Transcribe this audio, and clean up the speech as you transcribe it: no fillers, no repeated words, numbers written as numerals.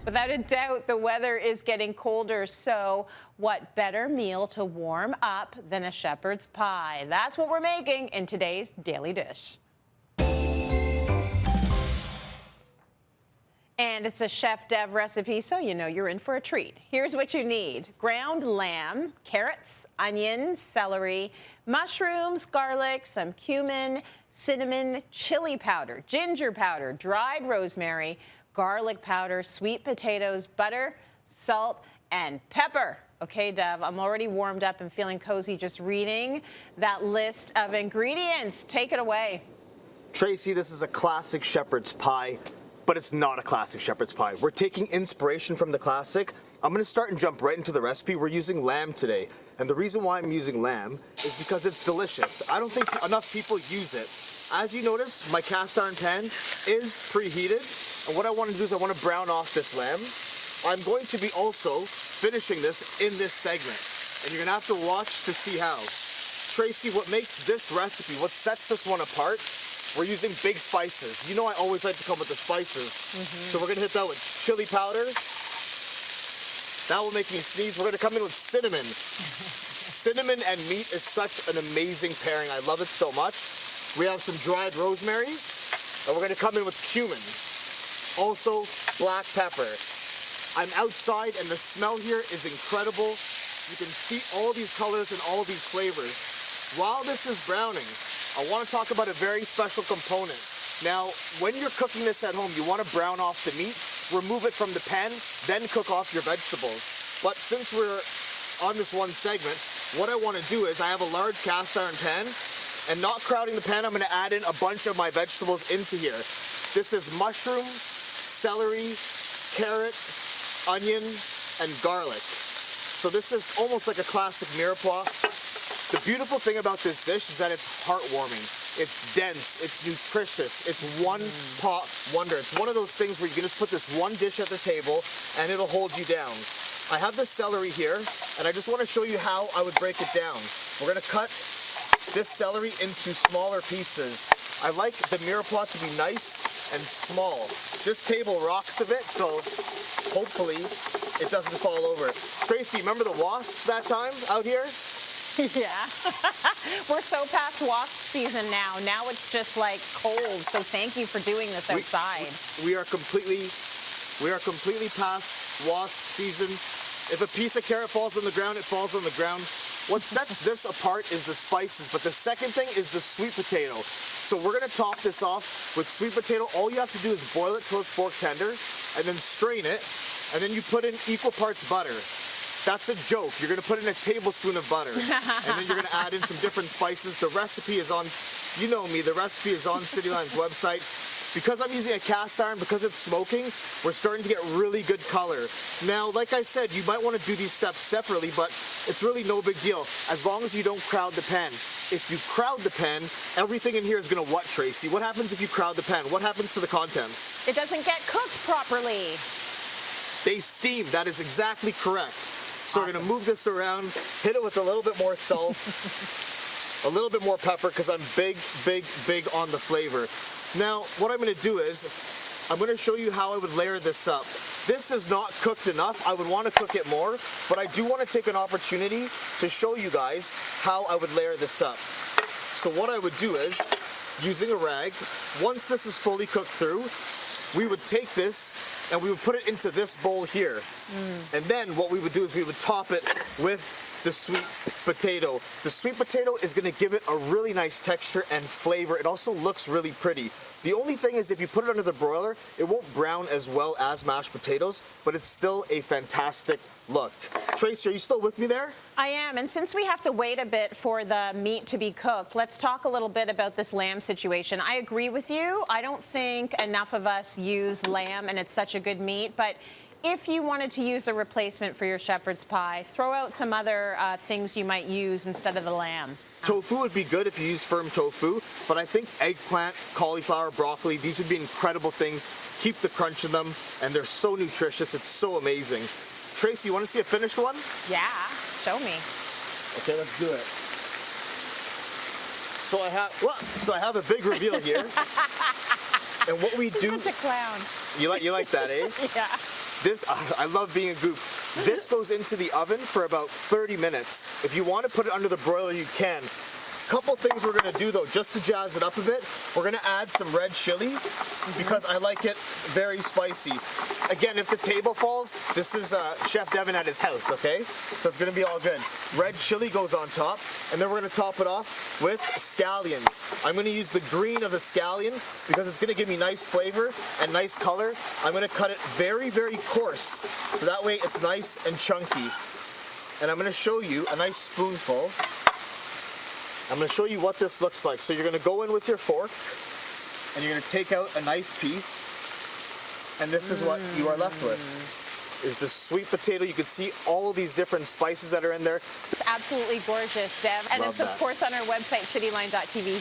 Without a doubt, the weather is getting colder, so what better meal to warm up than a shepherd's pie? That's what we're making in today's Daily Dish. And it's a Chef Dev recipe, so you know you're in for a treat. Here's what you need: ground lamb, carrots, onions, celery, mushrooms, garlic, some cumin, cinnamon, chili powder, ginger powder, dried rosemary, garlic powder, sweet potatoes, butter, salt, and pepper. Okay, Dev, I'm already warmed up and feeling cozy just reading that list of ingredients. Take it away. Tracy, this is a classic shepherd's pie, but it's not a classic shepherd's pie. We're taking inspiration from the classic. I'm gonna start and jump right into the recipe. We're using lamb today. And the reason why I'm using lamb is because it's delicious. I don't think enough people use it. As you notice, my cast iron pan is preheated. And what I want to do is I want to brown off this lamb. I'm going to be also finishing this in this segment. And you're gonna have to watch to see how. Tracy, what makes this recipe, what sets this one apart, we're using big spices. You know I always like to come with the spices. So we're gonna hit that with chili powder. That will make me sneeze. We're gonna come in with cinnamon. Cinnamon and meat is such an amazing pairing. I love it so much. We have some dried rosemary, and we're gonna come in with cumin. Also, black pepper. I'm outside, and the smell here is incredible. You can see all these colors and all these flavors. While this is browning, I want to talk about a very special component. Now, when you're cooking this at home, you want to brown off the meat, remove it from the pan, then cook off your vegetables. But since we're on this one segment, what I want to do is I have a large cast iron pan, and not crowding the pan, I'm going to add in a bunch of my vegetables into here. This is mushroom, celery, carrot, onion, and garlic. So this is almost like a classic mirepoix. The beautiful thing about this dish is that it's heartwarming. It's dense, it's nutritious, it's one pot wonder. It's one of those things where you can just put this one dish at the table and it'll hold you down. I have the celery here, and I just want to show you how I would break it down. We're going to cut this celery into smaller pieces. I like the mirepoix to be nice and small. This table rocks a bit, so hopefully it doesn't fall over. Tracy, remember the wasps that time out here? Yeah. We're so past wasp season now. Now it's just like cold, so thank you for doing this outside. We are completely past wasp season. If a piece of carrot falls on the ground, it falls on the ground. What sets this apart is the spices, but the second thing is the sweet potato. So we're gonna top this off with sweet potato. All you have to do is boil it till it's fork tender, and then strain it, and then you put in equal parts butter. That's a joke. You're gonna put in a tablespoon of butter, and then you're gonna add in some different spices. The recipe is on, you know me, the recipe is on Cityline's website. Because I'm using a cast iron, because it's smoking, we're starting to get really good color. Now, like I said, you might want to do these steps separately, but it's really no big deal, as long as you don't crowd the pan. If you crowd the pan, everything in here is gonna what, Tracy? What happens if you crowd the pan? What happens to the contents? It doesn't get cooked properly. They steam, that is exactly correct. So We're gonna move this around, hit it with a little bit more salt, a little bit more pepper, because I'm big on the flavor. Now, what I'm going to do is, I'm going to show you how I would layer this up. This is not cooked enough. I would want to cook it more, but I do want to take an opportunity to show you guys how I would layer this up. So what I would do is, using a rag, once this is fully cooked through, we would take this and we would put it into this bowl here. And then what we would do is we would top it with the sweet potato. The sweet potato is going to give it a really nice texture and flavor. It also looks really pretty. The only thing is if you put it under the broiler, it won't brown as well as mashed potatoes, but it's still a fantastic look. Tracy, are you still with me there? I am, and since we have to wait a bit for the meat to be cooked, let's talk a little bit about this lamb situation. I agree with you. I don't think enough of us use lamb, and it's such a good meat, but if you wanted to use a replacement for your shepherd's pie, throw out some other things you might use instead of the lamb. Tofu would be good if you use firm tofu, but I think eggplant, cauliflower, broccoli, these would be incredible things. Keep the crunch in them, and they're so nutritious. It's so amazing. Tracy, you want to see a finished one? Yeah, show me. Okay, let's do it. So I have a big reveal here. And what we do... Such a clown. You like that, eh? Yeah. This, I love being a goof. This goes into the oven for about 30 minutes. If you want to put it under the broiler, you can. Couple things we're gonna do though, just to jazz it up a bit. We're gonna add some red chili because I like it very spicy. Again, if the table falls, this is Chef Devan at his house, okay? So it's gonna be all good. Red chili goes on top, and then we're gonna top it off with scallions. I'm gonna use the green of the scallion because it's gonna give me nice flavor and nice color. I'm gonna cut it very, very coarse, so that way it's nice and chunky. And I'm gonna show you a nice spoonful. I'm going to show you what this looks like. So you're going to go in with your fork, and you're going to take out a nice piece, and this is what you are left with. Is the sweet potato. You can see all of these different spices that are in there. It's absolutely gorgeous, Dev. And Love it's, of that. course, on our website, cityline.tv.